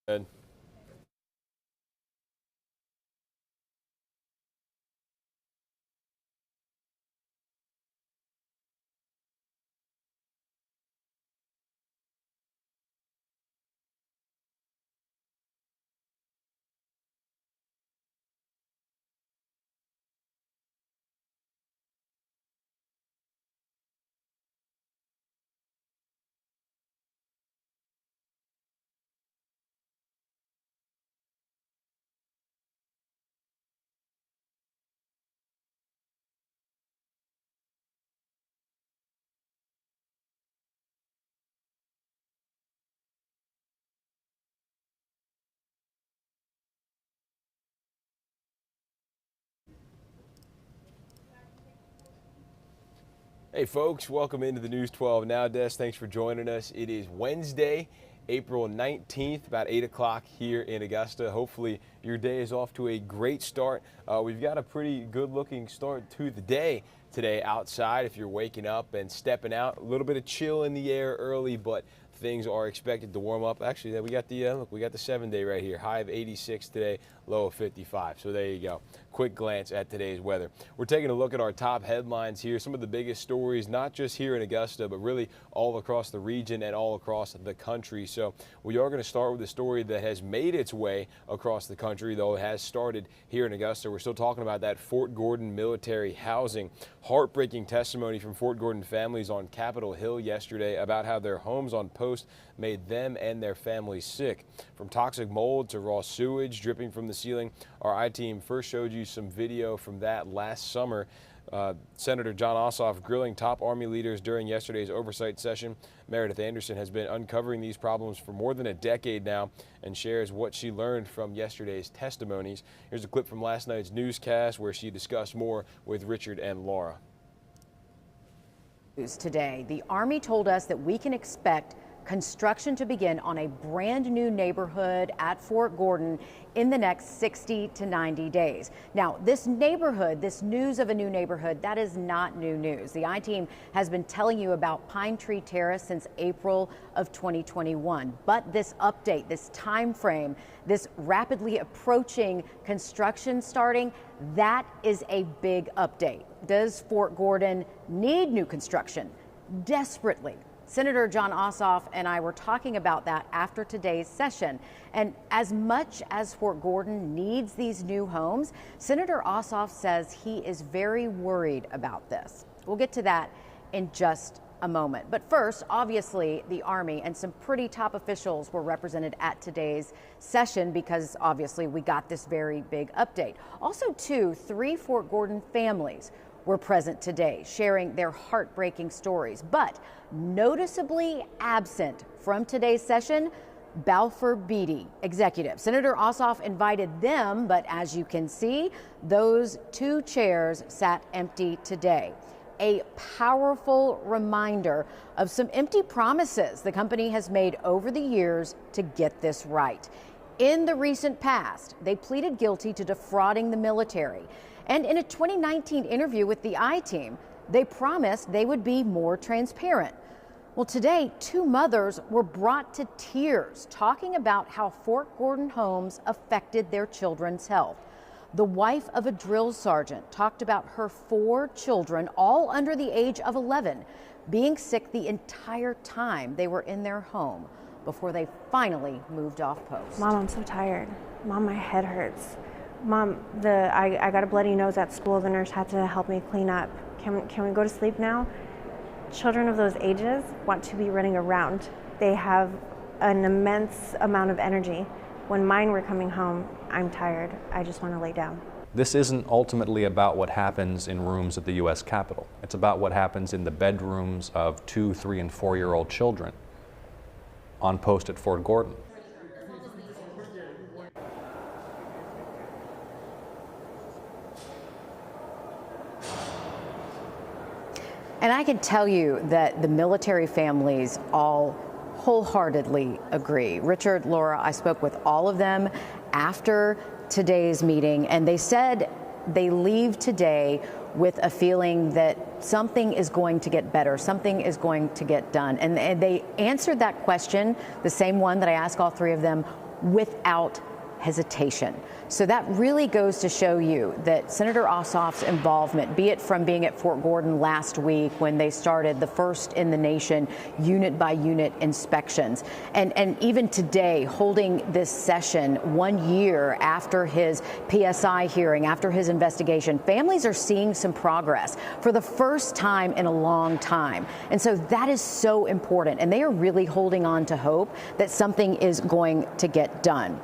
Good. Hey folks, welcome into the News 12 Now desk. Thanks for joining us. It is Wednesday, April 19th, about 8 o'clock here in Augusta. Hopefully your day is off to a great start. We've got a pretty good looking start to the day today outside. If you're waking up and stepping out, a little bit of chill in the air early, but things are expected to warm up. Actually, we got the look, we got the 7-day right here. High of 86 today, low of 55. So there you go. Quick glance at today's weather. We're taking a look at our top headlines here. Some of the biggest stories, not just here in Augusta, but really all across the region and all across the country. So we are going to start with a story that has made its way across the country, though it has started here in Augusta. We're still talking about that Fort Gordon military housing. Heartbreaking testimony from Fort Gordon families on Capitol Hill yesterday about how their homes on post made them and their families sick. From toxic mold to raw sewage dripping from the ceiling, our I-team first showed you some video from that last summer. Senator John Ossoff grilling top Army leaders during yesterday's oversight session. Meredith Anderson has been uncovering these problems for more than a decade now and shares what she learned from yesterday's testimonies. Here's a clip from last night's newscast where she discussed more with Richard and Laura. Today, the Army told us that we can expect construction to begin on a brand new neighborhood at Fort Gordon in the next 60 to 90 days. Now, this neighborhood, this news of a new neighborhood, that is not new news. The I-team has been telling you about Pine Tree Terrace since April of 2021. But this update, this time frame, this rapidly approaching construction starting, that is a big update. Does Fort Gordon need new construction? Desperately. Senator John Ossoff and I were talking about that after today's session. And as much as Fort Gordon needs these new homes, Senator Ossoff says he is very worried about this. We'll get to that in just a moment. But first, obviously, the Army and some pretty top officials were represented at today's session because obviously we got this very big update. Also, three Fort Gordon families were present today, sharing their heartbreaking stories. But noticeably absent from today's session, Balfour Beatty executive. Senator Ossoff invited them, but as you can see, those two chairs sat empty today. A powerful reminder of some empty promises the company has made over the years to get this right. In the recent past, they pleaded guilty to defrauding the military. And in a 2019 interview with the I-team, they promised they would be more transparent. Well, today, two mothers were brought to tears talking about how Fort Gordon homes affected their children's health. The wife of a drill sergeant talked about her 4 children, all under the age of 11, being sick the entire time they were in their home before they finally moved off post. Mom, I'm so tired. Mom, my head hurts. Mom, I got a bloody nose at school. The nurse had to help me clean up. Can we go to sleep now? Children of those ages want to be running around. They have an immense amount of energy. When mine were coming home, I'm tired. I just want to lay down. This isn't ultimately about what happens in rooms at the U.S. Capitol. It's about what happens in the bedrooms of 2-, 3-, and 4-year-old children on post at Fort Gordon. And I can tell you that the military families all wholeheartedly agree. Richard, Laura, I spoke with all of them after today's meeting, and they said they leave today with a feeling that something is going to get better, something is going to get done. And they answered that question, the same one that I asked all 3 of them, without hesitation. So that really goes to show you that Senator Ossoff's involvement, be it from being at Fort Gordon last week when they started the first in the nation unit by unit inspections, and even today holding this session 1 year after his PSI hearing, after his investigation, families are seeing some progress for the first time in a long time. And so that is so important. And they are really holding on to hope that something is going to get done.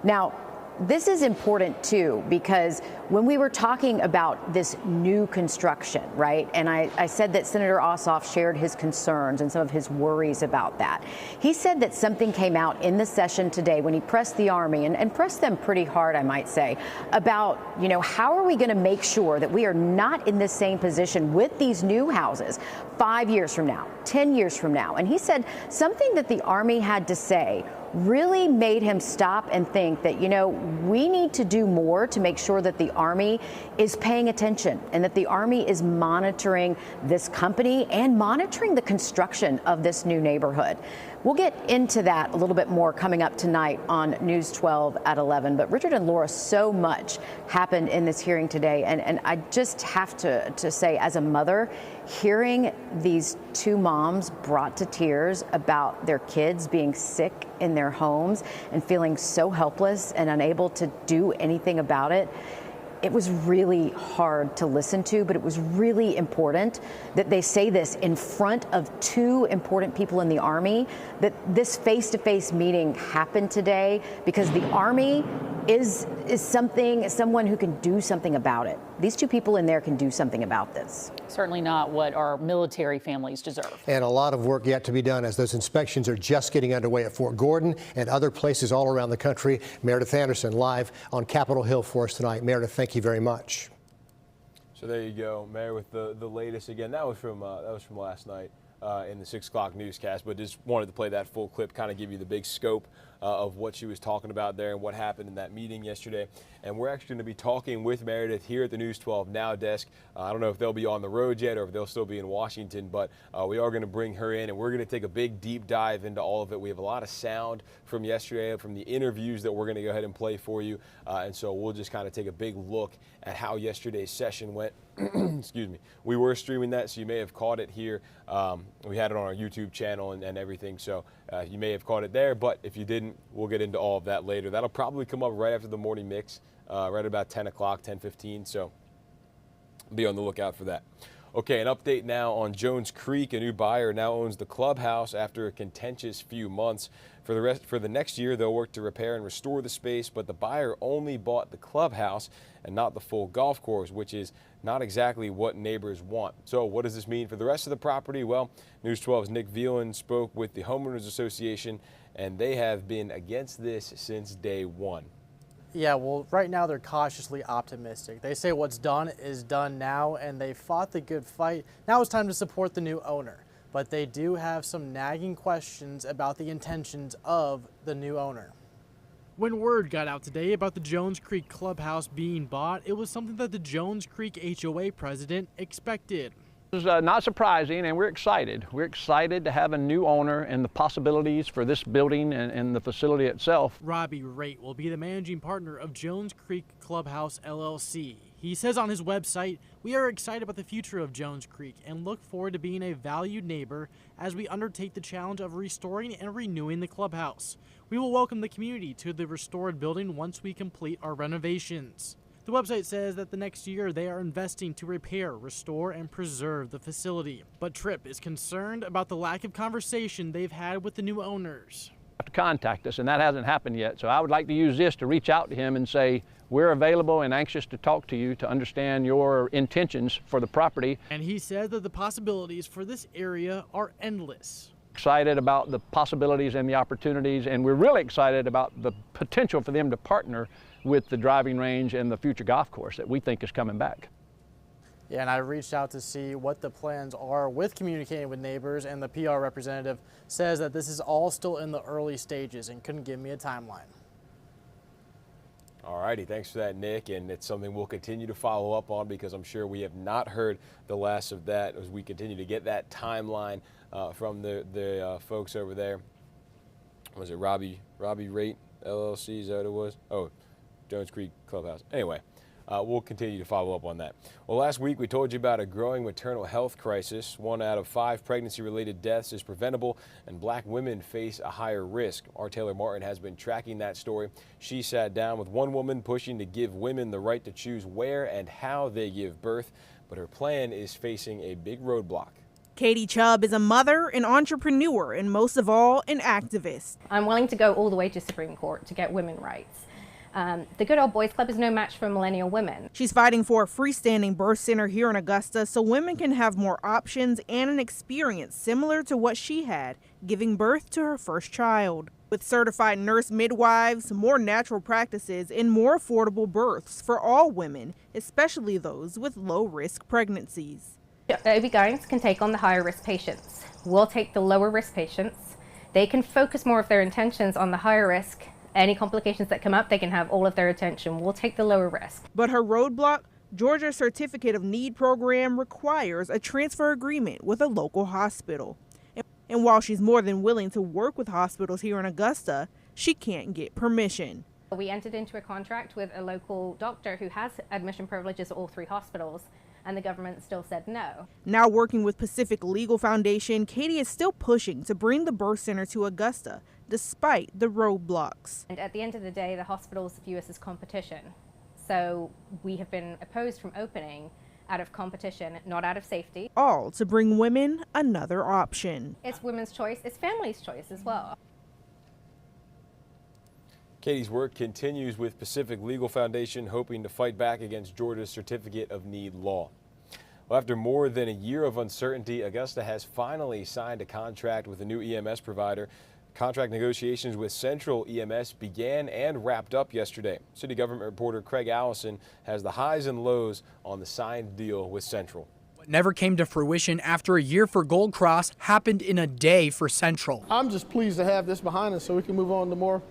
Now, this is important too, because when we were talking about this new construction, right, and I said that Senator Ossoff shared his concerns and some of his worries about that. He said that something came out in the session today when he pressed the Army, and pressed them pretty hard, I might say, about, you know, how are we going to make sure that we are not in the same position with these new houses 5 years from now, 10 years from now. And he said something that the Army had to say really made him stop and think that, you know, we need to do more to make sure that the Army is paying attention and that the Army is monitoring this company and monitoring the construction of this new neighborhood. We'll get into that a little bit more coming up tonight on News 12 at 11. But Richard and Laura, so much happened in this hearing today. And I just have to say, as a mother, hearing these two moms brought to tears about their kids being sick in their homes and feeling so helpless and unable to do anything about it, it was really hard to listen to, but it was really important that they say this in front of two important people in the Army, that this face-to-face meeting happened today because the Army is someone who can do something about it. These two people in there can do something about this. Certainly not what our military families deserve. And a lot of work yet to be done as those inspections are just getting underway at Fort Gordon and other places all around the country. Meredith Anderson live on Capitol Hill for us tonight. Meredith, thank you very much. So there you go, Mayor, with the latest. Again, that was from last night in the 6 o'clock newscast, but just wanted to play that full clip, kind of give you the big scope of what she was talking about there and what happened in that meeting yesterday. And we're actually going to be talking with Meredith here at the News 12 Now desk. I don't know if they'll be on the road yet or if they'll still be in Washington, but we are going to bring her in and we're going to take a big deep dive into all of it. We have a lot of sound from yesterday, from the interviews that we're going to go ahead and play for you. And so we'll just kind of take a big look at how yesterday's session went. Excuse me. We were streaming that, so you may have caught it here. We had it on our YouTube channel and everything, so you may have caught it there. But if you didn't, we'll get into all of that later. That'll probably come up right after the morning mix, right about 10 o'clock, 10:15. So be on the lookout for that. Okay, an update now on Jones Creek. A new buyer now owns the clubhouse after a contentious few months. For the next year, they'll work to repair and restore the space, but the buyer only bought the clubhouse and not the full golf course, which is not exactly what neighbors want. So what does this mean for the rest of the property? Well, News 12's Nick Velan spoke with the Homeowners Association, and they have been against this since day one. Yeah, well, right now they're cautiously optimistic. They say what's done is done now, and they fought the good fight. Now it's time to support the new owner. But they do have some nagging questions about the intentions of the new owner. When word got out today about the Jones Creek clubhouse being bought, it was something that the Jones Creek HOA president expected. This is not surprising, and we're excited. We're excited to have a new owner and the possibilities for this building and the facility itself. Robbie Raitt will be the managing partner of Jones Creek Clubhouse LLC. He says on his website, "We are excited about the future of Jones Creek and look forward to being a valued neighbor as we undertake the challenge of restoring and renewing the clubhouse. We will welcome the community to the restored building once we complete our renovations." The website says that the next year they are investing to repair, restore, and preserve the facility. But Tripp is concerned about the lack of conversation they've had with the new owners. To contact us, and that hasn't happened yet. So I would like to use this to reach out to him and say, we're available and anxious to talk to you to understand your intentions for the property. And he said that the possibilities for this area are endless. Excited about the possibilities and the opportunities, and we're really excited about the potential for them to partner with the driving range and the future golf course that we think is coming back. Yeah, and I reached out to see what the plans are with communicating with neighbors, and the PR representative says that this is all still in the early stages and couldn't give me a timeline. All righty, thanks for that, Nick, and it's something we'll continue to follow up on because I'm sure we have not heard the last of that as we continue to get that timeline from the folks over there. Was it Robbie Raitt LLC, is that what it was? Oh, Jones Creek Clubhouse. Anyway, we'll continue to follow up on that. Well, last week we told you about a growing maternal health crisis. 1 out of 5 pregnancy-related deaths is preventable, and black women face a higher risk. Our Taylor Martin has been tracking that story. She sat down with one woman pushing to give women the right to choose where and how they give birth, but her plan is facing a big roadblock. Katie Chubb is a mother, an entrepreneur, and most of all, an activist. I'm willing to go all the way to Supreme Court to get women's rights. The Good Old Boys Club is no match for millennial women. She's fighting for a freestanding birth center here in Augusta so women can have more options and an experience similar to what she had, giving birth to her first child. With certified nurse midwives, more natural practices, and more affordable births for all women, especially those with low-risk pregnancies. OB-GYNs can take on the higher risk patients. We'll take the lower risk patients. They can focus more of their intentions on the higher risk. Any complications that come up, they can have all of their attention. We'll take the lower risk. But her roadblock, Georgia's Certificate of Need program requires a transfer agreement with a local hospital. And while she's more than willing to work with hospitals here in Augusta, she can't get permission. We entered into a contract with a local doctor who has admission privileges at all 3 hospitals, and the government still said no. Now working with Pacific Legal Foundation, Katie is still pushing to bring the birth center to Augusta, despite the roadblocks. And at the end of the day, the hospitals view us as competition. So we have been opposed from opening out of competition, not out of safety. All to bring women another option. It's women's choice, it's family's choice as well. Katie's work continues with Pacific Legal Foundation, hoping to fight back against Georgia's Certificate of Need law. Well, after more than a year of uncertainty, Augusta has finally signed a contract with a new EMS provider. Contract negotiations with Central EMS began and wrapped up yesterday. City government reporter Craig Allison has the highs and lows on the signed deal with Central. What never came to fruition after a year for Gold Cross happened in a day for Central. I'm just pleased to have this behind us so we can move on to more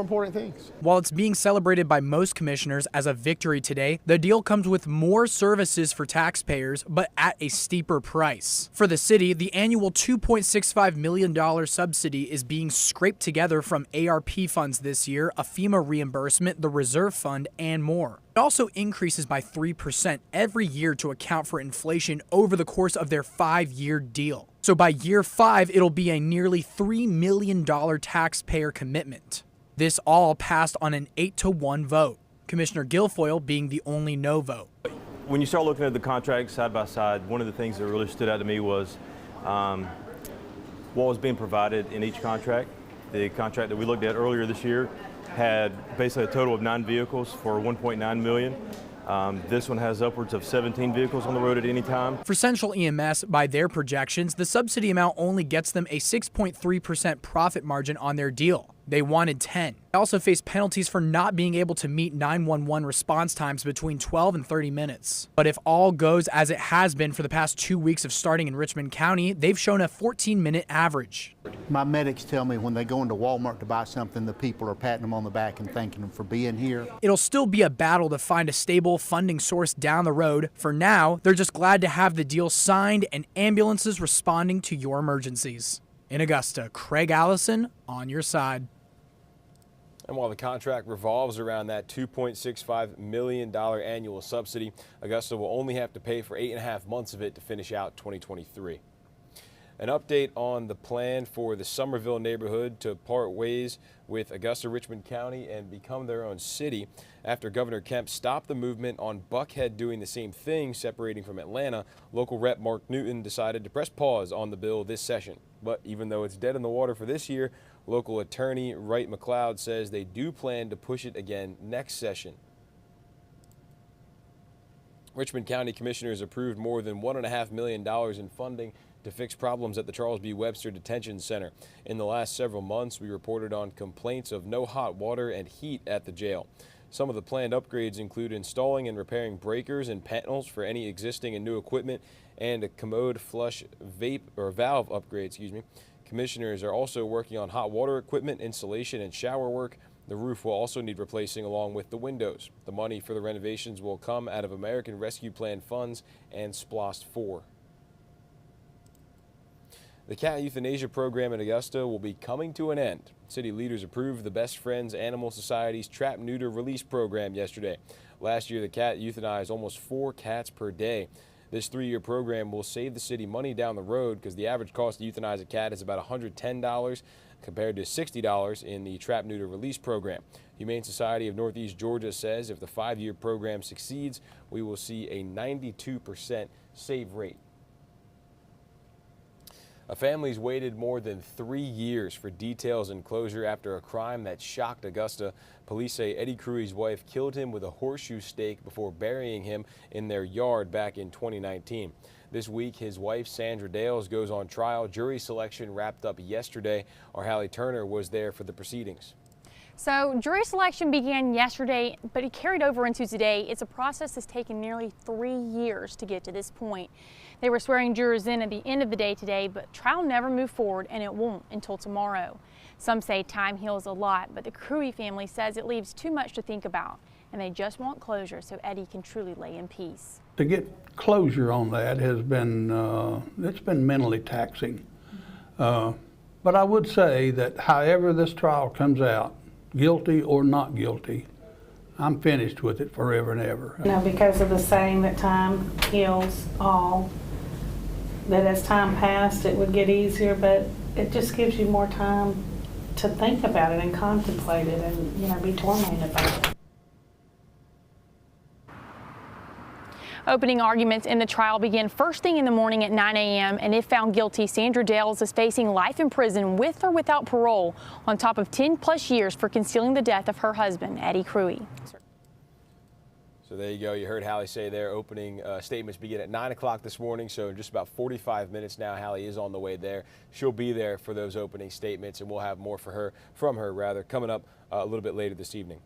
important things. While it's being celebrated by most commissioners as a victory today, the deal comes with more services for taxpayers, but at a steeper price. For the city, the annual $2.65 million subsidy is being scraped together from ARP funds this year, a FEMA reimbursement, the reserve fund, and more. It also increases by 3% every year to account for inflation over the course of their 5-year deal. So by year 5, it'll be a nearly $3 million taxpayer commitment. This all passed on an 8-1 vote, Commissioner Guilfoyle being the only no vote. When you start looking at the contracts side by side, one of the things that really stood out to me was what was being provided in each contract. The contract that we looked at earlier this year had basically a total of 9 vehicles for $1.9 million. This one has upwards of 17 vehicles on the road at any time. For Central EMS, by their projections, the subsidy amount only gets them a 6.3% profit margin on their deal. They wanted 10. They also face penalties for not being able to meet 911 response times between 12 and 30 minutes. But if all goes as it has been for the past 2 weeks of starting in Richmond County, they've shown a 14-minute average. My medics tell me when they go into Walmart to buy something, the people are patting them on the back and thanking them for being here. It'll still be a battle to find a stable funding source down the road. For now, they're just glad to have the deal signed and ambulances responding to your emergencies. In Augusta, Craig Allison on your side. And while the contract revolves around that $2.65 million annual subsidy, Augusta will only have to pay for 8.5 months of it to finish out 2023. An update on the plan for the Somerville neighborhood to part ways with Augusta Richmond County and become their own city after Governor Kemp stopped the movement on Buckhead doing the same thing, separating from Atlanta. Local rep Mark Newton decided to press pause on the bill this session. But even though it's dead in the water for this year, local attorney Wright McLeod says they do plan to push it again next session. Richmond County commissioners approved more than $1.5 million in funding to fix problems at the Charles B. Webster Detention Center. In the last several months, we reported on complaints of no hot water and heat at the jail. Some of the planned upgrades include installing and repairing breakers and panels for any existing and new equipment, and a commode flush valve upgrade. Commissioners are also working on hot water equipment installation and shower work. The roof will also need replacing along with the windows. The money for the renovations will come out of American Rescue Plan funds and SPLOST 4. The cat euthanasia program in Augusta will be coming to an end. City leaders approved the Best Friends Animal Society's trap neuter release program yesterday. Last year, the cat euthanized almost 4 cats per day. This 3-year program will save the city money down the road because the average cost to euthanize a cat is about $110 compared to $60 in the trap neuter release program. Humane Society of Northeast Georgia says if the 5-year program succeeds, we will see a 92% save rate. A family's waited more than 3 years for details and closure after a crime that shocked Augusta. Police say Eddie Cruey's wife killed him with a horseshoe stake before burying him in their yard back in 2019. This week, his wife, Sandra Dales, goes on trial. Jury selection wrapped up yesterday. Our Hallie Turner was there for the proceedings. So jury selection began yesterday, but it carried over into today. It's a process that's taken nearly 3 years to get to this point. They were swearing jurors in at the end of the day today, but trial never moved forward, and it won't until tomorrow. Some say time heals a lot, but the Cruey family says it leaves too much to think about, and they just want closure so Eddie can truly lay in peace. To get closure on that has been, it's been mentally taxing. But I would say that however this trial comes out, guilty or not guilty, I'm finished with it forever and ever. You know, because of the saying that time heals all, that as time passed it would get easier, but it just gives you more time to think about it and contemplate it and, you know, be tormented about it. Opening arguments in the trial begin first thing in the morning at 9 a.m. and if found guilty, Sandra Dales is facing life in prison with or without parole on top of 10+ years for concealing the death of her husband, Eddie Cruey. So there you go. You heard Hallie say there. Opening statements begin at 9 o'clock this morning. So in just about 45 minutes now, Hallie is on the way there. She'll be there for those opening statements, and we'll have more from her coming up a little bit later this evening.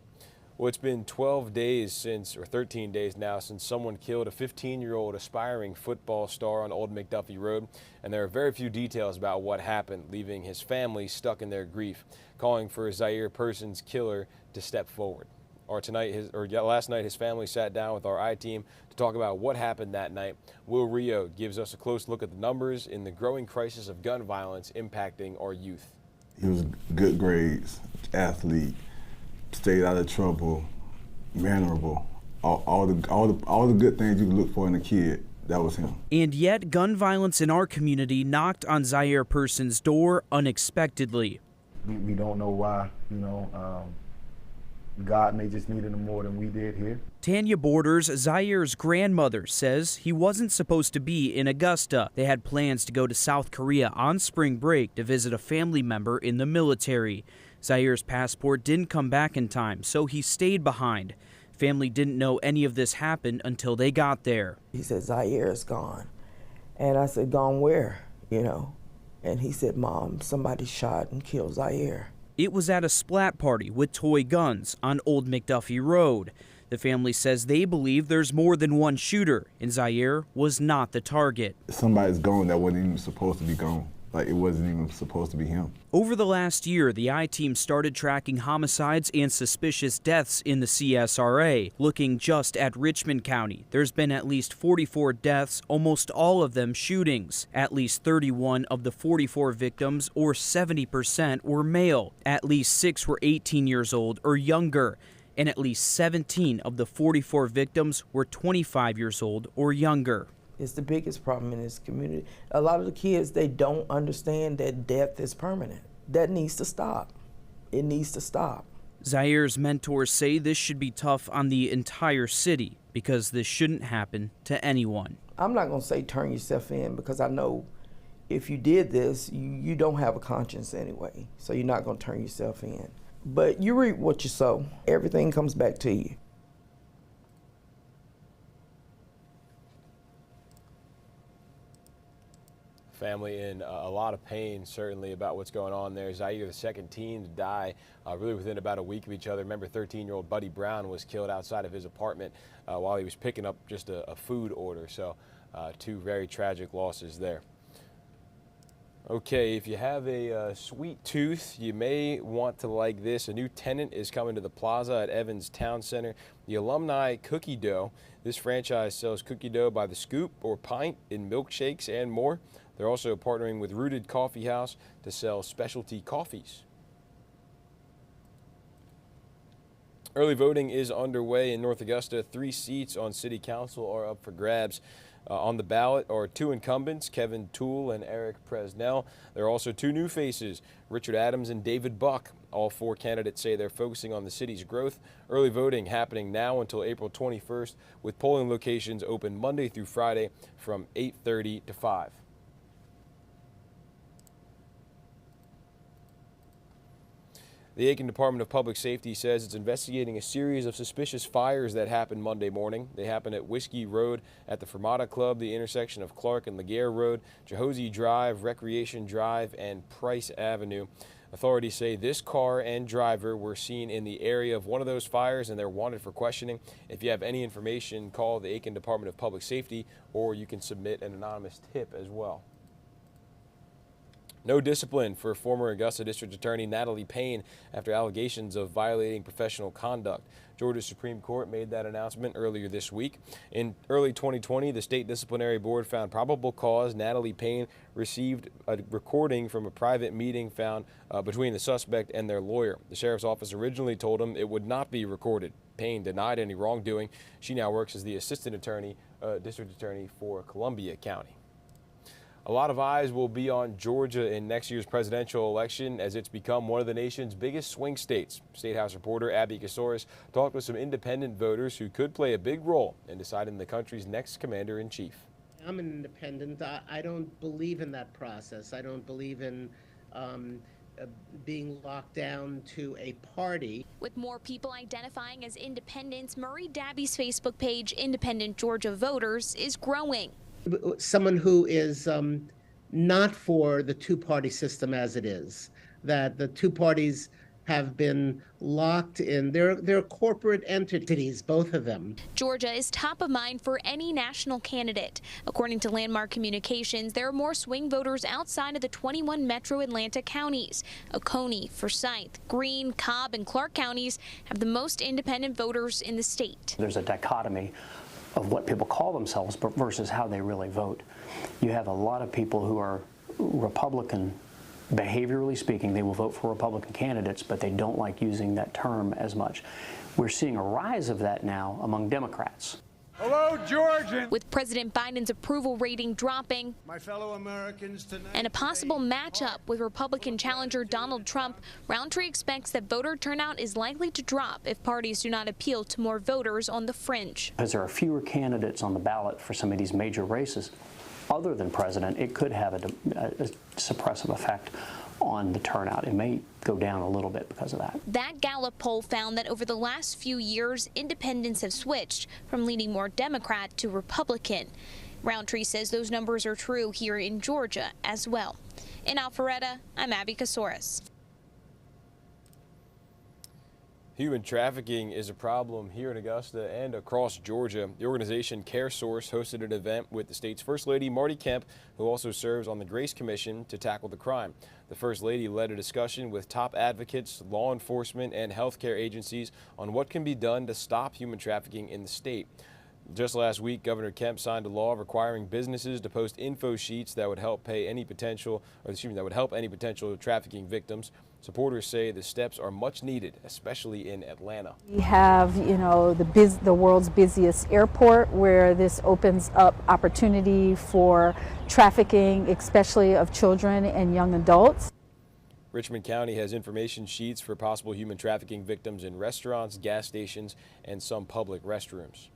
Well, it's been 12 days since, or 13 days now, since someone killed a 15-year-old aspiring football star on Old McDuffie Road, and there are very few details about what happened, leaving his family stuck in their grief, calling for Zaire Person's killer to step forward. Last night, his family sat down with our I-Team to talk about what happened that night. Will Rio gives us a close look at the numbers in the growing crisis of gun violence impacting our youth. He was good grades, athlete, stayed out of trouble, mannerable, all the good things you can look for in a kid. That was him. And yet, gun violence in our community knocked on Zaire Person's door unexpectedly. We don't know why, you know. God may just needed him more than we did here. Tanya Borders, Zaire's grandmother, says he wasn't supposed to be in Augusta. They had plans to go to South Korea on spring break to visit a family member in the military. Zaire's passport didn't come back in time, so he stayed behind. Family didn't know any of this happened until they got there. He said, Zaire is gone. And I said, gone where, you know? And he said, Mom, somebody shot and killed Zaire. It was at a splat party with toy guns on Old McDuffie Road. The family says they believe there's more than one shooter, and Zaire was not the target. Somebody's gone that wasn't even supposed to be gone. Like, it wasn't even supposed to be him. Over the last year, the I-Team started tracking homicides and suspicious deaths in the CSRA. Looking just at Richmond County, there's been at least 44 deaths, almost all of them shootings. At least 31 of the 44 victims, or 70%, were male. At least 6 were 18 years old or younger. And at least 17 of the 44 victims were 25 years old or younger. It's the biggest problem in this community. A lot of the kids, they don't understand that death is permanent. That needs to stop. It needs to stop. Zaire's mentors say this should be tough on the entire city because this shouldn't happen to anyone. I'm not going to say turn yourself in because I know if you did this, you don't have a conscience anyway. So you're not going to turn yourself in. But you reap what you sow. Everything comes back to you. Family in a lot of pain, certainly, about what's going on there. Zaire, the second teen to die really within about a week of each other. Remember, 13-year-old Buddy Brown was killed outside of his apartment while he was picking up just a food order. So 2 very tragic losses there. Okay, if you have a sweet tooth, you may want to like this. A new tenant is coming to the plaza at Evans Town Center. The Alumni Cookie Dough. This franchise sells cookie dough by the scoop or pint in milkshakes and more. They're also partnering with Rooted Coffee House to sell specialty coffees. Early voting is underway in North Augusta. 3 seats on City Council are up for grabs. On the ballot are 2 incumbents, Kevin Toole and Eric Presnell. There are also 2 new faces, Richard Adams and David Buck. All 4 candidates say they're focusing on the city's growth. Early voting happening now until April 21st, with polling locations open Monday through Friday from 8:30 to 5. The Aiken Department of Public Safety says it's investigating a series of suspicious fires that happened Monday morning. They happened at Whiskey Road, at the Fermata Club, the intersection of Clark and Laguerre Road, Jehozy Drive, Recreation Drive, and Price Avenue. Authorities say this car and driver were seen in the area of one of those fires, and they're wanted for questioning. If you have any information, call the Aiken Department of Public Safety, or you can submit an anonymous tip as well. No discipline for former Augusta District Attorney Natalie Payne after allegations of violating professional conduct. Georgia's Supreme Court made that announcement earlier this week. In early 2020, the State Disciplinary Board found probable cause Natalie Payne received a recording from a private meeting found between the suspect and their lawyer. The sheriff's office originally told him it would not be recorded. Payne denied any wrongdoing. She now works as the assistant attorney, district attorney for Columbia County. A lot of eyes will be on Georgia in next year's presidential election as it's become one of the nation's biggest swing states. State House reporter Abby Casoris talked with some independent voters who could play a big role in deciding the country's next commander-in-chief. I'm an independent. I don't believe in that process. I don't believe in being locked down to a party. With more people identifying as independents, Murray Dabby's Facebook page, Independent Georgia Voters, is growing. Someone who is not for the two-party system as it is, that the two parties have been locked in. They're corporate entities, both of them. Georgia is top of mind for any national candidate. According to Landmark Communications, there are more swing voters outside of the 21 metro Atlanta counties. Oconee, Forsyth, Greene, Cobb, and Clark counties have the most independent voters in the state. There's a dichotomy of what people call themselves versus how they really vote. You have a lot of people who are Republican, behaviorally speaking, they will vote for Republican candidates, but they don't like using that term as much. We're seeing a rise of that now among Democrats. Hello, Georgia! With President Biden's approval rating dropping, my fellow Americans, tonight and a possible matchup with Republican challenger Donald Trump, Roundtree expects that voter turnout is likely to drop if parties do not appeal to more voters on the fringe. Because there are fewer candidates on the ballot for some of these major races, other than president, it could have a suppressive effect on the turnout. It may go down a little bit because of that. That Gallup poll found that over the last few years, independents have switched from leaning more Democrat to Republican. Roundtree says those numbers are true here in Georgia as well. In Alpharetta, I'm Abby Casoris. Human trafficking is a problem here in Augusta and across Georgia. The organization CareSource hosted an event with the state's First Lady, Marty Kemp, who also serves on the Grace Commission to tackle the crime. The First Lady led a discussion with top advocates, law enforcement, and healthcare agencies on what can be done to stop human trafficking in the state. Just last week, Governor Kemp signed a law requiring businesses to post info sheets that would help any potential trafficking victims. Supporters say the steps are much needed, especially in Atlanta. We have, the world's busiest airport, where this opens up opportunity for trafficking, especially of children and young adults. Richmond County has information sheets for possible human trafficking victims in restaurants, gas stations, and some public restrooms.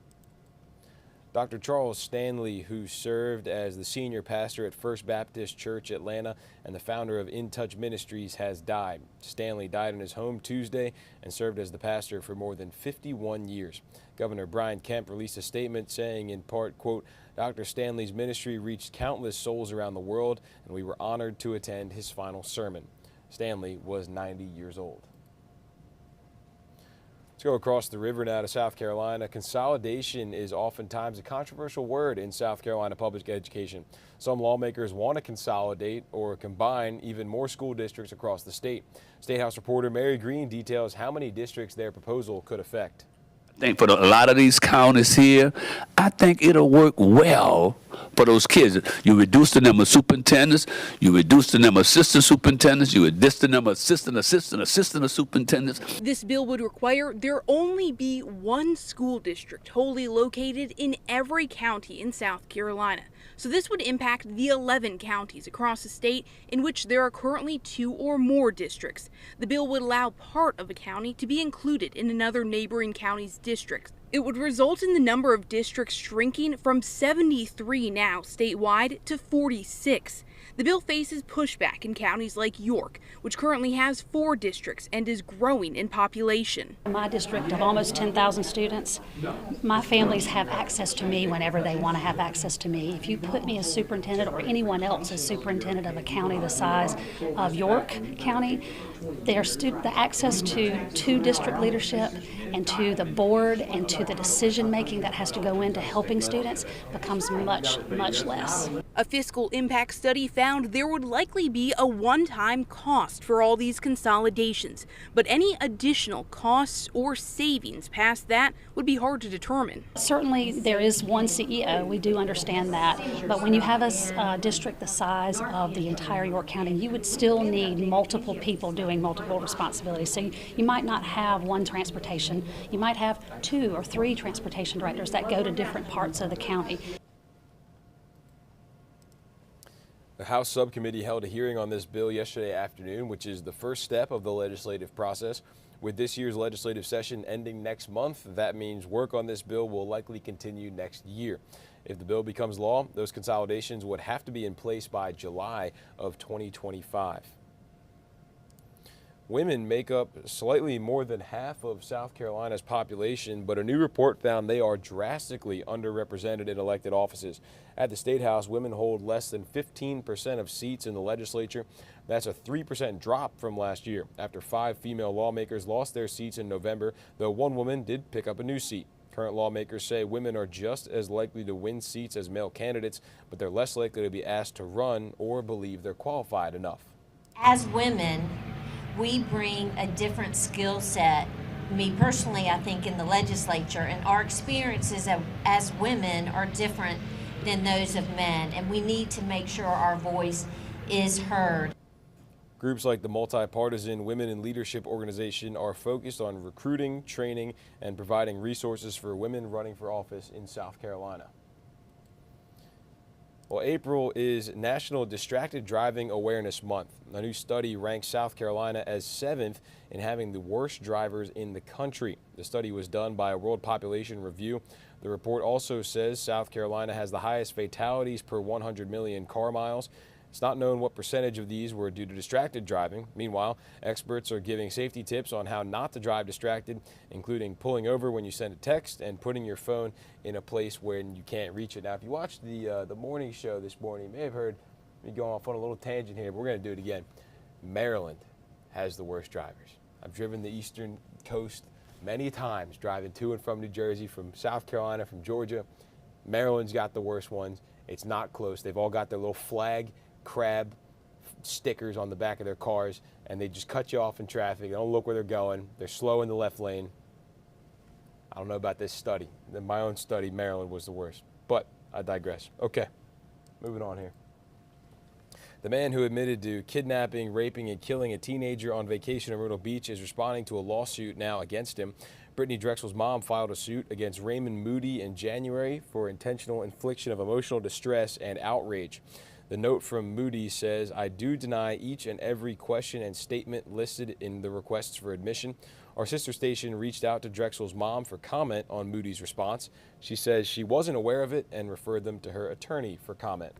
Dr. Charles Stanley, who served as the senior pastor at First Baptist Church Atlanta and the founder of In Touch Ministries, has died. Stanley died in his home Tuesday and served as the pastor for more than 51 years. Governor Brian Kemp released a statement saying, in part, quote, Dr. Stanley's ministry reached countless souls around the world, and we were honored to attend his final sermon. Stanley was 90 years old. Let's go across the river now to South Carolina. Consolidation is oftentimes a controversial word in South Carolina public education. Some lawmakers want to consolidate or combine even more school districts across the state. State House reporter Mary Green details how many districts their proposal could affect. think for a lot of these counties here, I think it'll work well for those kids. You reduce the number of superintendents, you reduce the number of assistant superintendents, you reduce the number of assistant superintendents. This bill would require there only be one school district wholly located in every county in South Carolina. So this would impact the 11 counties across the state in which there are currently 2 or more districts. The bill would allow part of a county to be included in another neighboring county's districts. It would result in the number of districts shrinking from 73 now statewide to 46. The bill faces pushback in counties like York, which currently has 4 districts and is growing in population. My district of almost 10,000 students, my families have access to me whenever they want to have access to me. If you put me as superintendent or anyone else as superintendent of a county the size of York County, the access to district leadership and to the board and to the decision making that has to go into helping students becomes much, much less. A fiscal impact study found there would likely be a one-time cost for all these consolidations, but any additional costs or savings past that would be hard to determine. Certainly there is one CEO, we do understand that, but when you have a district the size of the entire York County, you would still need multiple people doing multiple responsibilities. So you might not have one transportation, you might have 2 or 3 transportation directors that go to different parts of the county. The House subcommittee held a hearing on this bill yesterday afternoon, which is the first step of the legislative process. With this year's legislative session ending next month, that means work on this bill will likely continue next year. If the bill becomes law, those consolidations would have to be in place by July of 2025. Women make up slightly more than half of South Carolina's population, but a new report found they are drastically underrepresented in elected offices. At the State House, women hold less than 15% of seats in the legislature. That's a 3% drop from last year, after 5 female lawmakers lost their seats in November, though one woman did pick up a new seat. Current lawmakers say women are just as likely to win seats as male candidates, but they're less likely to be asked to run or believe they're qualified enough. As women, we bring a different skill set. Me personally, I think in the legislature, and our experiences as women are different than those of men, and we need to make sure our voice is heard. Groups like the Multi-Partisan Women in Leadership Organization are focused on recruiting, training, and providing resources for women running for office in South Carolina. Well, April is National Distracted Driving Awareness Month. A new study ranks South Carolina as 7th in having the worst drivers in the country. The study was done by a World Population Review. The report also says South Carolina has the highest fatalities per 100 million car miles. It's not known what percentage of these were due to distracted driving. Meanwhile, experts are giving safety tips on how not to drive distracted, including pulling over when you send a text and putting your phone in a place where you can't reach it. Now, if you watched the morning show this morning, you may have heard me go off on a little tangent here, but we're going to do it again. Maryland has the worst drivers. I've driven the eastern coast many times, driving to and from New Jersey, from South Carolina, from Georgia. Maryland's got the worst ones. It's not close. They've all got their little flag crab stickers on the back of their cars, and they just cut you off in traffic. They don't look where they're going. They're slow in the left lane. I don't know about this study. In my own study, Maryland was the worst, but I digress. Okay, moving on here. The man who admitted to kidnapping, raping, and killing a teenager on vacation in Myrtle Beach is responding to a lawsuit now against him. Brittany Drexel's mom filed a suit against Raymond Moody in January for intentional infliction of emotional distress and outrage. The note from Moody says, "I do deny each and every question and statement listed in the requests for admission." Our sister station reached out to Drexel's mom for comment on Moody's response. She says she wasn't aware of it and referred them to her attorney for comment.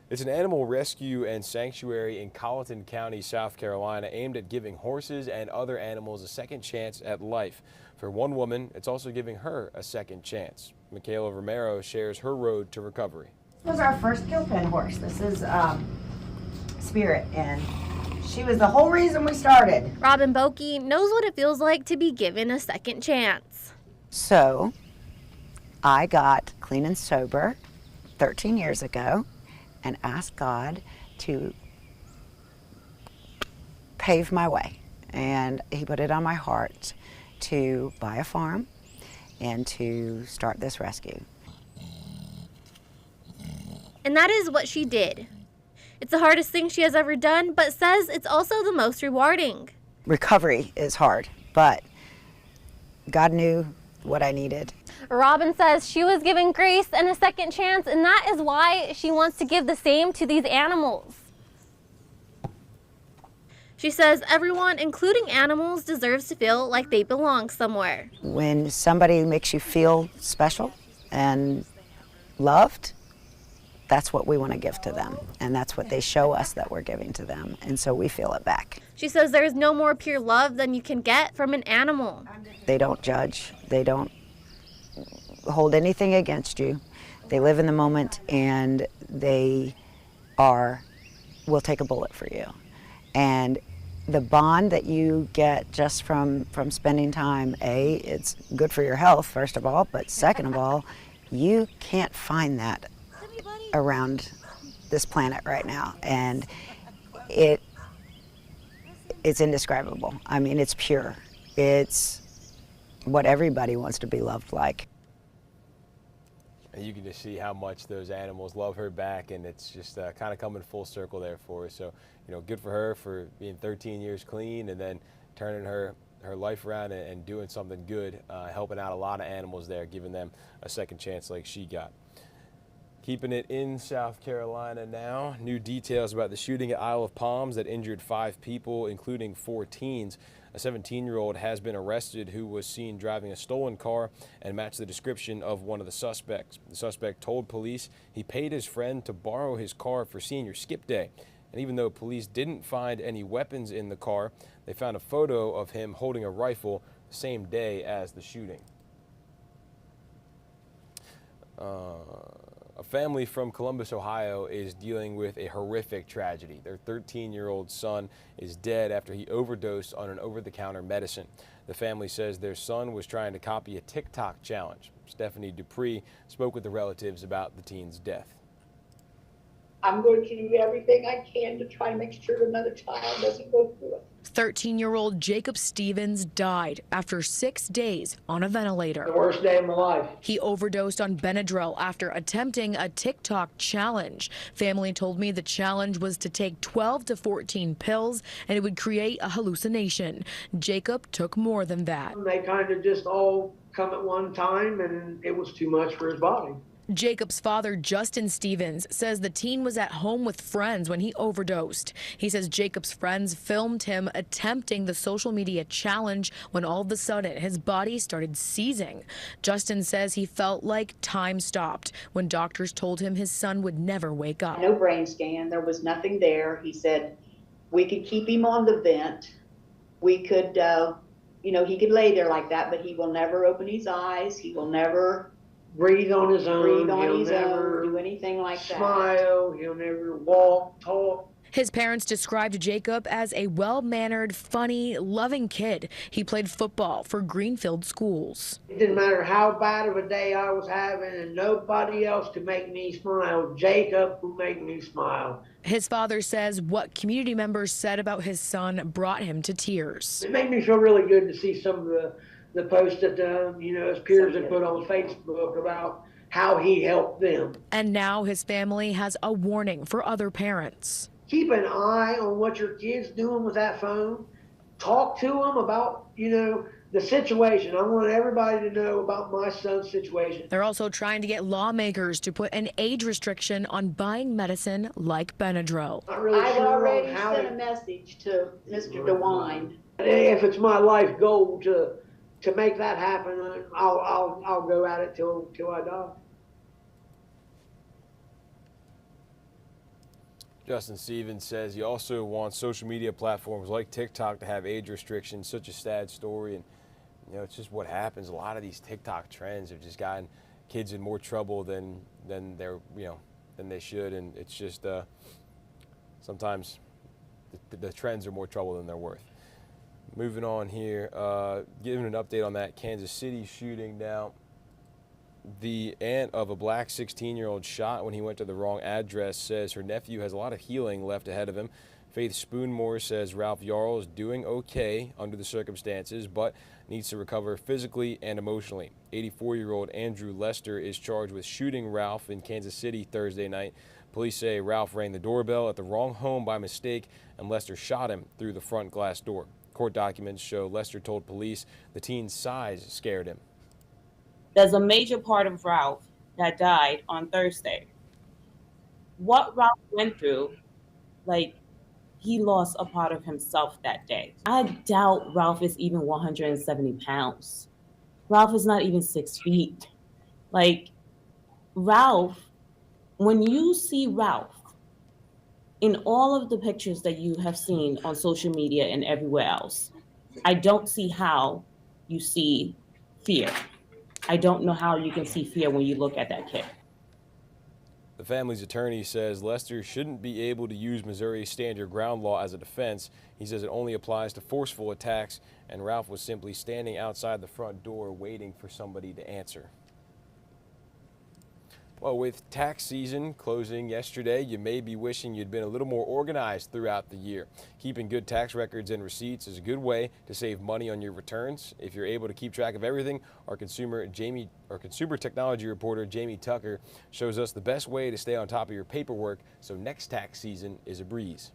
It's an animal rescue and sanctuary in Colleton County, South Carolina, aimed at giving horses and other animals a second chance at life. For one woman, it's also giving her a second chance. Michaela Romero shares her road to recovery. This was our first kill pen horse. This is Spirit, and she was the whole reason we started. Robin Boke knows what it feels like to be given a second chance. So I got clean and sober 13 years ago and asked God to pave my way And he put it on my heart to buy a farm and to start this rescue. And that is what she did. It's the hardest thing she has ever done, but says it's also the most rewarding. Recovery is hard, but God knew what I needed. Robin says she was given grace and a second chance, and that is why she wants to give the same to these animals. She says everyone, including animals, deserves to feel like they belong somewhere. When somebody makes you feel special and loved, that's what we want to give to them. And that's what they show us that we're giving to them. And so we feel it back. She says there is no more pure love than you can get from an animal. They don't judge. They don't hold anything against you. They live in the moment, and they will take a bullet for you. And the bond that you get just from spending time, it's good for your health, first of all, but second of all, you can't find that around this planet right now. And it's indescribable. I mean, it's pure. It's what everybody wants to be loved like. And you can just see how much those animals love her back, and it's just kind of coming full circle there for her. So, good for her for being 13 years clean and then turning her life around and doing something good, helping out a lot of animals there, giving them a second chance like she got. Keeping it in South Carolina now, new details about the shooting at Isle of Palms that injured 5 people, including 4 teens. A 17-year-old has been arrested who was seen driving a stolen car and matched the description of one of the suspects. The suspect told police he paid his friend to borrow his car for senior skip day. And even though police didn't find any weapons in the car, they found a photo of him holding a rifle the same day as the shooting. A family from Columbus, Ohio is dealing with a horrific tragedy. Their 13-year-old son is dead after he overdosed on an over-the-counter medicine. The family says their son was trying to copy a TikTok challenge. Stephanie Dupree spoke with the relatives about the teen's death. I'm going to do everything I can to try to make sure another child doesn't go through it. 13-year-old Jacob Stevens died after 6 days on a ventilator. The worst day of my life. He overdosed on Benadryl after attempting a TikTok challenge. Family told me the challenge was to take 12 to 14 pills and it would create a hallucination. Jacob took more than that. They kind of just all come at one time, and it was too much for his body. Jacob's father, Justin Stevens, says the teen was at home with friends when he overdosed. He says Jacob's friends filmed him attempting the social media challenge when all of a sudden his body started seizing. Justin says he felt like time stopped when doctors told him his son would never wake up. No brain scan. There was nothing there. He said we could keep him on the vent. We could, he could lay there like that, but he will never open his eyes. He will never breathe on his own. He'll never do anything like that. Smile. He'll never walk, talk. His parents described Jacob as a well-mannered, funny, loving kid. He played football for Greenfield schools. It didn't matter how bad of a day I was having, and nobody else could make me smile. Jacob would make me smile. His father says what community members said about his son brought him to tears. It made me feel really good to see some of the posts that his peers had put on Facebook about how he helped them. And now his family has a warning for other parents. Keep an eye on what your kid's doing with that phone. Talk to them about, the situation. I want everybody to know about my son's situation. They're also trying to get lawmakers to put an age restriction on buying medicine like Benadryl. I've already sent a message to Mr. DeWine. If it's my life goal to make that happen, I'll go at it till I die. Justin Stevens says he also wants social media platforms like TikTok to have age restrictions. Such a sad story, and it's just what happens. A lot of these TikTok trends have just gotten kids in more trouble than they should, and it's just sometimes the trends are more trouble than they're worth. Moving on here, giving an update on that Kansas City shooting now. The aunt of a black 16-year-old shot when he went to the wrong address says her nephew has a lot of healing left ahead of him. Faith Spoonmore says Ralph Yarl is doing okay under the circumstances, but needs to recover physically and emotionally. 84-year-old Andrew Lester is charged with shooting Ralph in Kansas City Thursday night. Police say Ralph rang the doorbell at the wrong home by mistake, and Lester shot him through the front glass door. Court documents show Lester told police the teen's size scared him. There's a major part of Ralph that died on Thursday. What Ralph went through, he lost a part of himself that day. I doubt Ralph is even 170 pounds. Ralph is not even 6 feet. Ralph, when you see Ralph in all of the pictures that you have seen on social media and everywhere else, I don't see how you see fear. I don't know how you can see fear when you look at that kid. The family's attorney says Lester shouldn't be able to use Missouri's stand your ground law as a defense. He says it only applies to forceful attacks, and Ralph was simply standing outside the front door waiting for somebody to answer. Well, with tax season closing yesterday, you may be wishing you'd been a little more organized throughout the year. Keeping good tax records and receipts is a good way to save money on your returns. If you're able to keep track of everything, our consumer technology reporter Jamie Tucker shows us the best way to stay on top of your paperwork so next tax season is a breeze.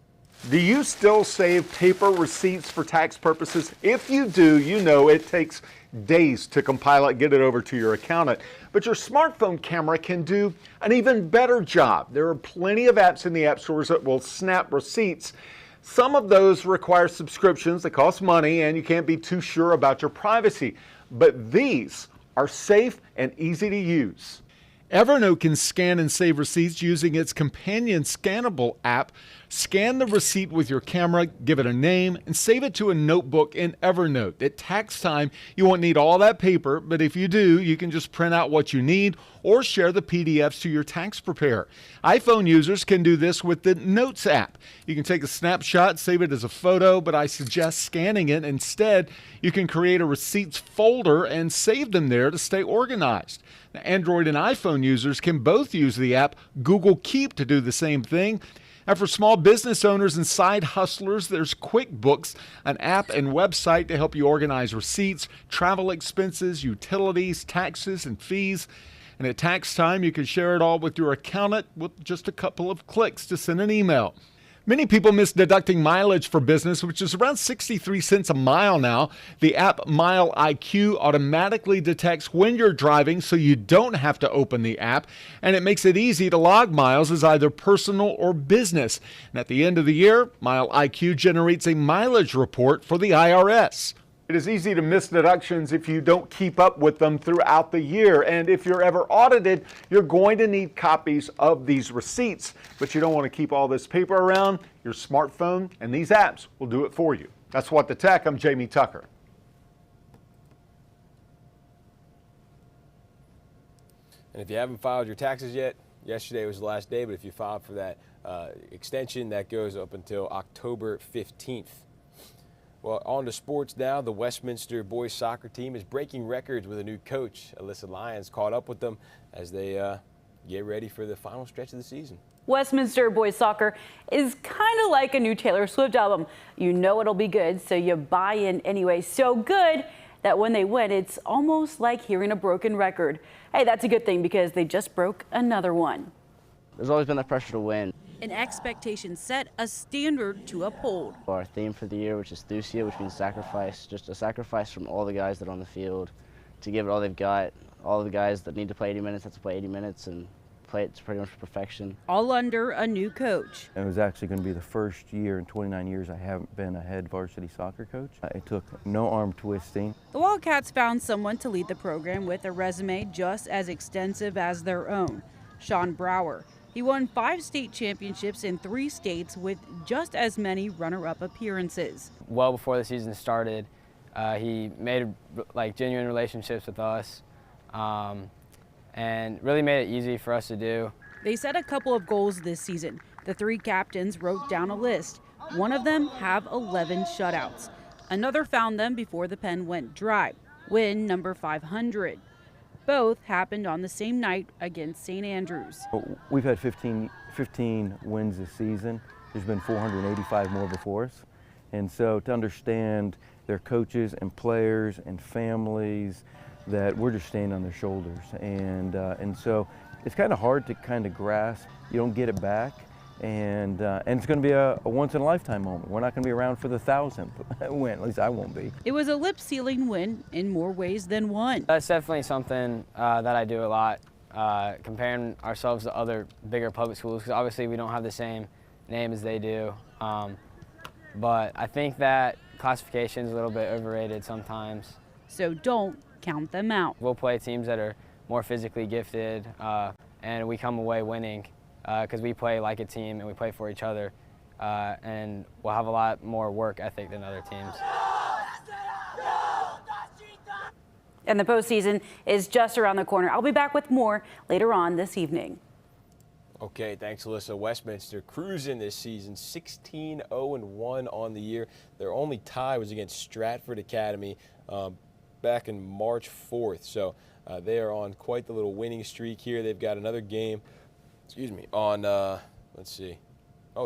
Do you still save paper receipts for tax purposes? If you do, you know it takes days to compile it, get it over to your accountant. But your smartphone camera can do an even better job. There are plenty of apps in the app stores that will snap receipts. Some of those require subscriptions that cost money, and you can't be too sure about your privacy. But these are safe and easy to use. Evernote can scan and save receipts using its companion scannable app. Scan the receipt with your camera, give it a name, and save it to a notebook in Evernote. At tax time, you won't need all that paper, but if you do, you can just print out what you need or share the PDFs to your tax preparer. iPhone users can do this with the Notes app. You can take a snapshot, save it as a photo, but I suggest scanning it. Instead, you can create a receipts folder and save them there to stay organized. Now, Android and iPhone users can both use the app Google Keep to do the same thing. And for small business owners and side hustlers, there's QuickBooks, an app and website to help you organize receipts, travel expenses, utilities, taxes, and fees. And at tax time, you can share it all with your accountant with just a couple of clicks to send an email. Many people miss deducting mileage for business, which is around 63 cents a mile now. The app Mile IQ automatically detects when you're driving so you don't have to open the app, and it makes it easy to log miles as either personal or business. And at the end of the year, Mile IQ generates a mileage report for the IRS. It is easy to miss deductions if you don't keep up with them throughout the year. And if you're ever audited, you're going to need copies of these receipts. But you don't want to keep all this paper around. Your smartphone and these apps will do it for you. That's What the Tech. I'm Jamie Tucker. And if you haven't filed your taxes yet, yesterday was the last day, but if you filed for that extension, that goes up until October 15th. Well, on to sports now. The Westminster boys soccer team is breaking records with a new coach. Alyssa Lyons caught up with them as they get ready for the final stretch of the season. Westminster boys soccer is kind of like a new Taylor Swift album. You know it'll be good, so you buy in anyway. So good that when they win, it's almost like hearing a broken record. Hey, that's a good thing because they just broke another one. There's always been that pressure to win. An expectation set, a standard to uphold. Our theme for the year, which is Thusia, which means sacrifice, just a sacrifice from all the guys that are on the field to give it all they've got. All the guys that need to play 80 minutes have to play 80 minutes and play it to pretty much perfection. All under a new coach. It was actually going to be the first year in 29 years I haven't been a head varsity soccer coach. It took no arm twisting. The Wildcats found someone to lead the program with a resume just as extensive as their own, Sean Brower. He won 5 state championships in 3 states with just as many runner-up appearances. Well before the season started, he made genuine relationships with us and really made it easy for us to do. They set a couple of goals this season. The 3 captains wrote down a list. One of them have 11 shutouts. Another found them before the pen went dry. Win number 500. Both happened on the same night against St. Andrews. We've had 15 wins this season. there's been 485 more before us. And so to understand their coaches and players and families, that we're just standing on their shoulders. And so it's kind of hard to kind of grasp. You don't get it back. And it's going to be a once-in-a-lifetime moment. We're not going to be around for the 1,000th win, at least I won't be. It was a lip-sealing win in more ways than one. That's definitely something that I do a lot, comparing ourselves to other bigger public schools, because obviously we don't have the same name as they do. But I think that classification is a little bit overrated sometimes. So don't count them out. We'll play teams that are more physically gifted, and we come away winning because we play like a team and we play for each other, and we'll have a lot more work ethic than other teams. And the postseason is just around the corner. I'll be back with more later on this evening. Okay, thanks, Alyssa. Westminster cruising this season, 16-0-1 on the year. Their only tie was against Stratford Academy back in March 4th. So they are on quite the little winning streak here. They've got another game, on, let's see,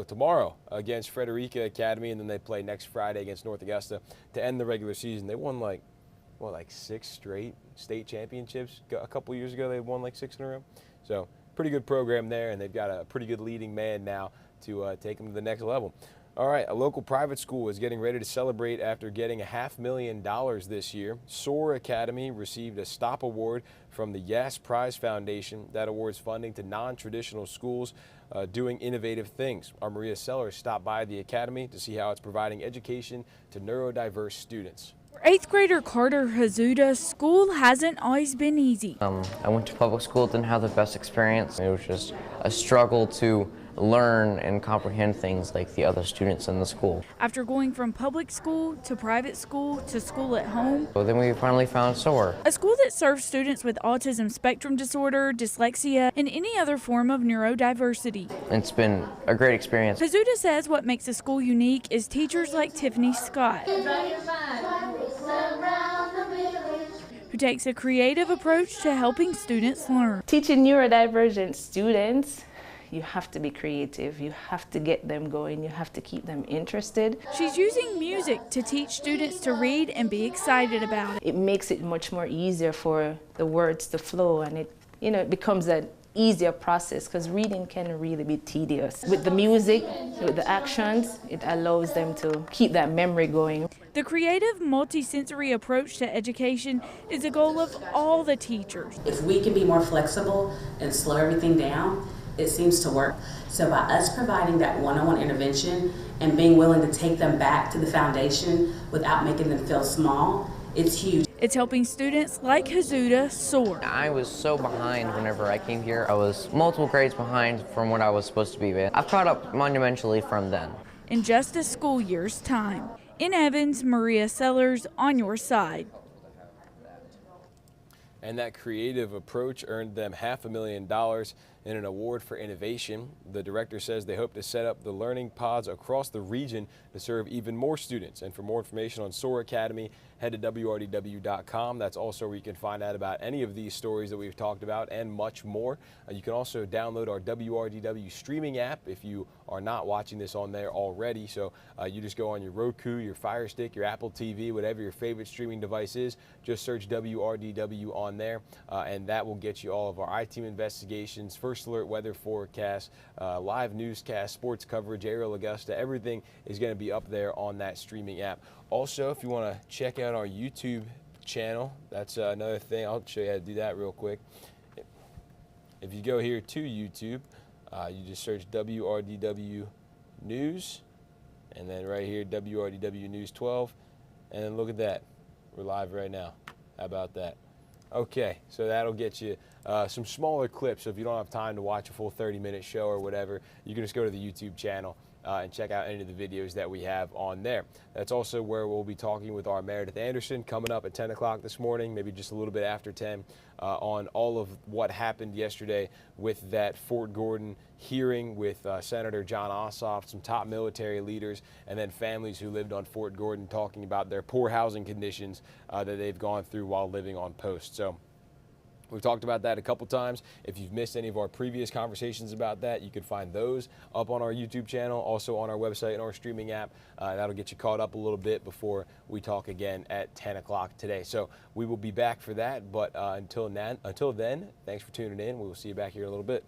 tomorrow against Frederica Academy, and then they play next Friday against North Augusta to end the regular season. They won like 6 straight state championships. A couple years ago, they won like 6 in a row. So pretty good program there, and they've got a pretty good leading man now to take them to the next level. All right, a local private school is getting ready to celebrate after getting $500,000 this year. SOAR Academy received a STOP award from the Yass Prize Foundation that awards funding to non-traditional schools doing innovative things. Our Maria Sellers stopped by the academy to see how it's providing education to neurodiverse students. For 8th grader Carter Hazuda, school hasn't always been easy. I went to public school, didn't have the best experience. It was just a struggle to learn and comprehend things like the other students in the school. After going from public school to private school to school at home, So then we finally found SOAR. a school that serves students with autism spectrum disorder, dyslexia, and any other form of neurodiversity. It's been a great experience. Hazuda says what makes the school unique is teachers like Tiffany Scott, who takes a creative approach to helping students learn. Teaching neurodivergent students, you have to be creative, you have to get them going, you have to keep them interested. She's using music to teach students to read and be excited about it. It makes it much more easier for the words to flow, and it becomes an easier process, because reading can really be tedious. With the music, with the actions, it allows them to keep that memory going. The creative, multisensory approach to education is a goal of all the teachers. If we can be more flexible and slow everything down, it seems to work. So by us providing that one-on-one intervention and being willing to take them back to the foundation without making them feel small, it's huge. It's helping students like Hazuda soar. I was so behind whenever I came here. I was multiple grades behind from what I was supposed to be in. I've caught up monumentally from then. In just a school year's time. In Evans, Maria Sellers on your side. And that creative approach earned them $500,000 in an award for innovation. The director says they hope to set up the learning pods across the region to serve even more students. And for more information on SOAR Academy, head to WRDW.com. That's also where you can find out about any of these stories that we've talked about and much more. You can also download our WRDW streaming app if you are not watching this on there already. So you just go on your Roku, your Fire Stick, your Apple TV, whatever your favorite streaming device is. Just search WRDW on there, and that will get you all of our I-Team investigations, First Alert weather forecast, live newscast, sports coverage, Aerial Augusta. Everything is going to be up there on that streaming app. Also, if you want to check out our YouTube channel, that's another thing. I'll show you how to do that real quick. If you go here to YouTube, you just search WRDW News, and then right here, WRDW News 12, and then look at that. We're live right now. How about that? Okay, so that'll get you some smaller clips. So if you don't have time to watch a full 30-minute show or whatever, you can just go to the YouTube channel and check out any of the videos that we have on there. That's also where we'll be talking with our Meredith Anderson coming up at 10 o'clock this morning, maybe just a little bit after 10, on all of what happened yesterday with that Fort Gordon hearing with Senator John Ossoff, some top military leaders, and then families who lived on Fort Gordon talking about their poor housing conditions that they've gone through while living on post. So We've talked about that a couple times. If you've missed any of our previous conversations about that, you can find those up on our YouTube channel, also on our website and our streaming app. That'll get you caught up a little bit before we talk again at 10 o'clock today. So we will be back for that. But until then, thanks for tuning in. We will see you back here in a little bit.